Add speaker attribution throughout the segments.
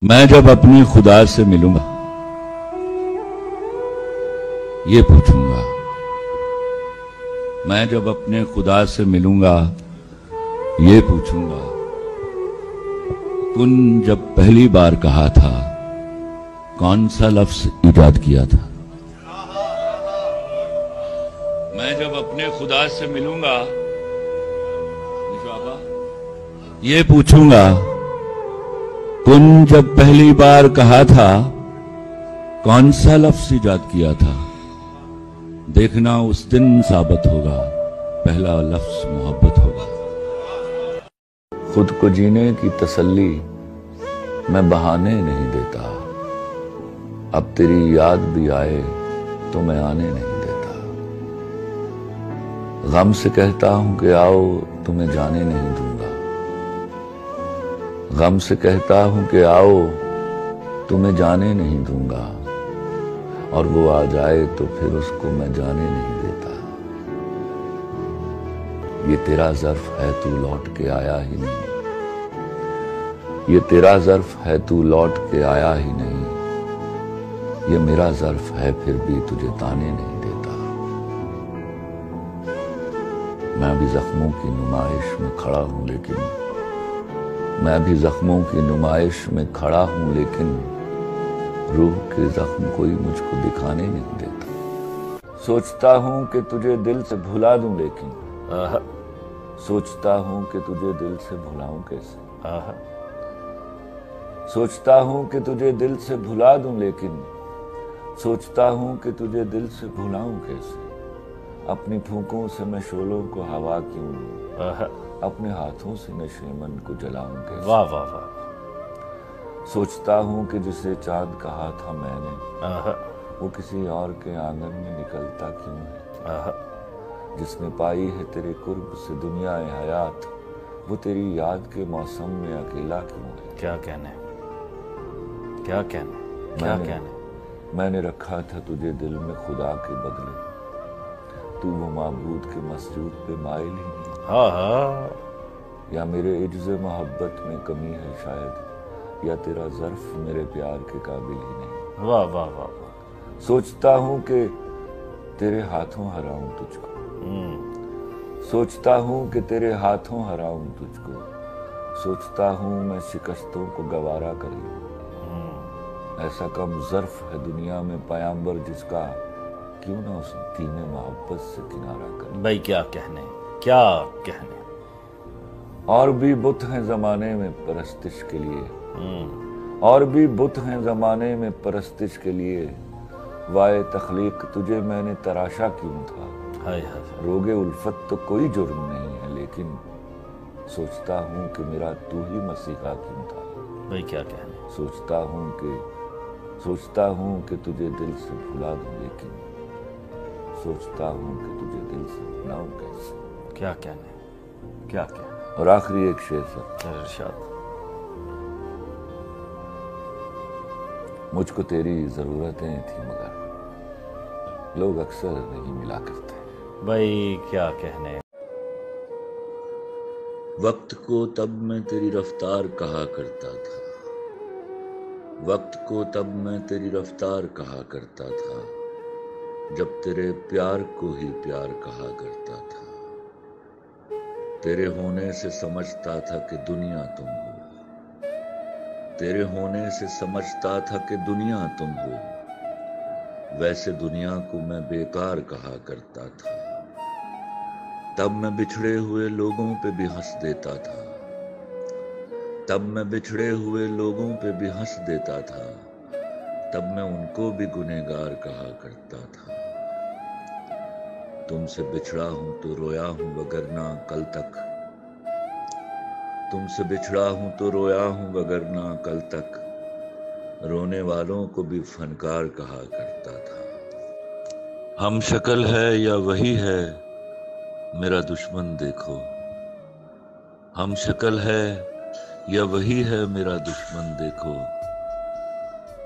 Speaker 1: मैं जब अपने खुदा से मिलूंगा ये पूछूंगा। मैं जब अपने खुदा से मिलूंगा ये पूछूंगा, कुन जब पहली बार कहा था कौन सा लफ्ज इजाद किया था। मैं जब अपने खुदा से मिलूंगा ये पूछूंगा, कुन जब पहली बार कहा था कौन सा लफ्ज इजाद किया था। देखना उस दिन साबित होगा पहला लफ्ज मोहब्बत होगा। खुद को जीने की तसल्ली मैं बहाने नहीं देता, अब तेरी याद भी आए तो मैं आने नहीं देता। गम से कहता हूं कि आओ तुम्हें जाने नहीं दूंगा, गम से कहता हूं कि आओ तुम्हें जाने नहीं दूंगा, और वो आ जाए तो फिर उसको मैं जाने नहीं देता। ये तेरा ज़र्फ है तू लौट के आया ही नहीं, ये तेरा ज़र्फ है तू लौट के आया ही नहीं, ये मेरा ज़र्फ है फिर भी तुझे ताने नहीं देता। मैं भी जख्मों की नुमाइश में खड़ा हूं लेकिन, मैं भी जख्मों की नुमाइश में खड़ा हूं लेकिन रूह के जख्म कोई मुझको दिखाने नहीं देता। सोचता हूं कि तुझे दिल से भुला दूं लेकिन, सोचता हूं कि तुझे दिल से भुलाऊं कैसे। सोचता हूं कि तुझे दिल से भुला दूं लेकिन, सोचता हूं कि तुझे दिल से भुलाऊं कैसे। अपनी फूंकों से मैं शोलों को हवा क्यों दूं, अपने हाथों से नशेमन को जलाऊं कैसे।
Speaker 2: वाह वाह वाह।
Speaker 1: सोचता हूं कि जिसे चांद कहा था मैंने, वो किसी और के आंगन में निकलता क्यों है। जिसने पाई है तेरे कुर्ब से दुनिया हयात, वो तेरी याद के मौसम में अकेला क्यों है।
Speaker 2: क्या कहने, क्या कहने, क्या कहने।
Speaker 1: मैंने रखा था तुझे दिल में खुदा के बदले, तू वो माबूद के मसजूद पे माइल ही नहीं।
Speaker 2: हाँ।
Speaker 1: या मेरे इज्ज़े मोहब्बत में कमी है शायद, या तेरा ज़र्फ मेरे प्यार के काबिल ही नहीं।
Speaker 2: वाह वाह वाह वाह।
Speaker 1: सोचता हूं कि तेरे हाथों हराऊं तुझको, सोचता हूं कि तेरे हाथों हराऊं तुझको, सोचता हूं मैं शिकस्तों को गवारा कर लूं। ऐसा कम ज़र्फ है दुनिया में पयाम्बर जिसका, क्यों ना उस दीने मोहब्बत से किनारा कर।
Speaker 2: भाई क्या कहने, क्या कहने।
Speaker 1: और भी बुत हैं ज़माने में परस्तिश के लिए, और भी बुत हैं ज़माने में परस्तिश के लिए, वाए तख्लीक तुझे मैंने तराशा क्यों था। रोगे उल्फत तो कोई जुर्म नहीं है लेकिन, सोचता हूँ कि मेरा तू ही मसीहा क्यों था।
Speaker 2: भाई क्या कहने।
Speaker 1: सोचता हूँ कि तुझे दिल से भुला दूं लेकिन, सोचता हूँ कि तुझे दिल से भुलाऊं कैसे।
Speaker 2: क्या कहने, क्या कहने।
Speaker 1: और आखिरी एक शेर सर,
Speaker 2: इरशाद।
Speaker 1: मुझको तेरी ज़रूरतें थी मगर लोग अक्सर नहीं मिला करते।
Speaker 2: भाई क्या कहने।
Speaker 1: वक्त को तब मैं तेरी रफ्तार कहा करता था, वक्त को तब मैं तेरी रफ्तार कहा करता था, जब तेरे प्यार को ही प्यार कहा करता था। तेरे होने से समझता था कि दुनिया तुम हो, तेरे होने से समझता था कि दुनिया तुम हो, वैसे दुनिया को मैं बेकार कहा करता था। तब मैं बिछड़े हुए लोगों पे भी हंस देता था, तब मैं बिछड़े हुए लोगों पे भी हंस देता था, तब मैं उनको भी गुनहगार कहा करता था। तुमसे बिछड़ा हूं तो रोया हूं वगरना कल तक, तुमसे बिछड़ा हूं तो रोया हूं वगरना कल तक, रोने वालों को भी फनकार कहा करता था। हम शक्ल है या वही है मेरा दुश्मन देखो, हम शक्ल है या वही है मेरा दुश्मन देखो,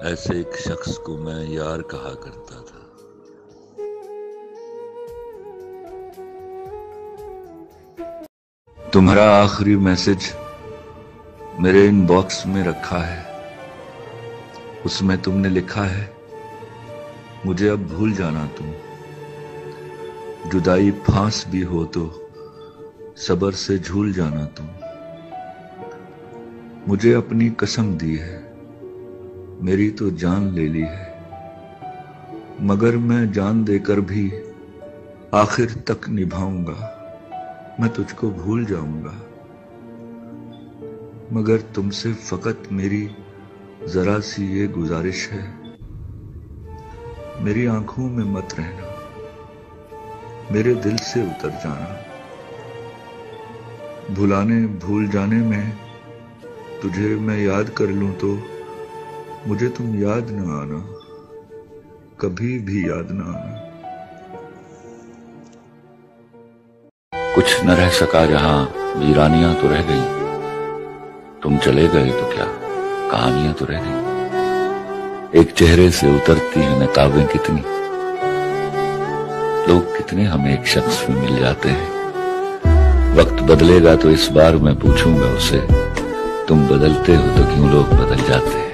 Speaker 1: ऐसे एक शख्स को मैं यार कहा करता था। तुम्हारा आखिरी मैसेज मेरे इनबॉक्स में रखा है, उसमें तुमने लिखा है, मुझे अब भूल जाना तुम, जुदाई फांस भी हो तो सबर से झूल जाना तुम। मुझे अपनी कसम दी है, मेरी तो जान ले ली है, मगर मैं जान देकर भी आखिर तक निभाऊंगा। मैं तुझको भूल जाऊंगा, मगर तुमसे फकत मेरी जरा सी ये गुजारिश है, मेरी आंखों में मत रहना, मेरे दिल से उतर जाना। भूल जाने में तुझे मैं याद कर लूं तो मुझे तुम याद ना आना, कभी भी याद ना आना। कुछ न रह सका जहां वीरानियां तो रह गई, तुम चले गए तो क्या कहानियां तो रह गई। एक चेहरे से उतरती हैं नकाबें कितनी, लोग कितने हमें एक शख्स में मिल जाते हैं। वक्त बदलेगा तो इस बार मैं पूछूंगा उसे, तुम बदलते हो तो क्यों लोग बदल जाते हैं।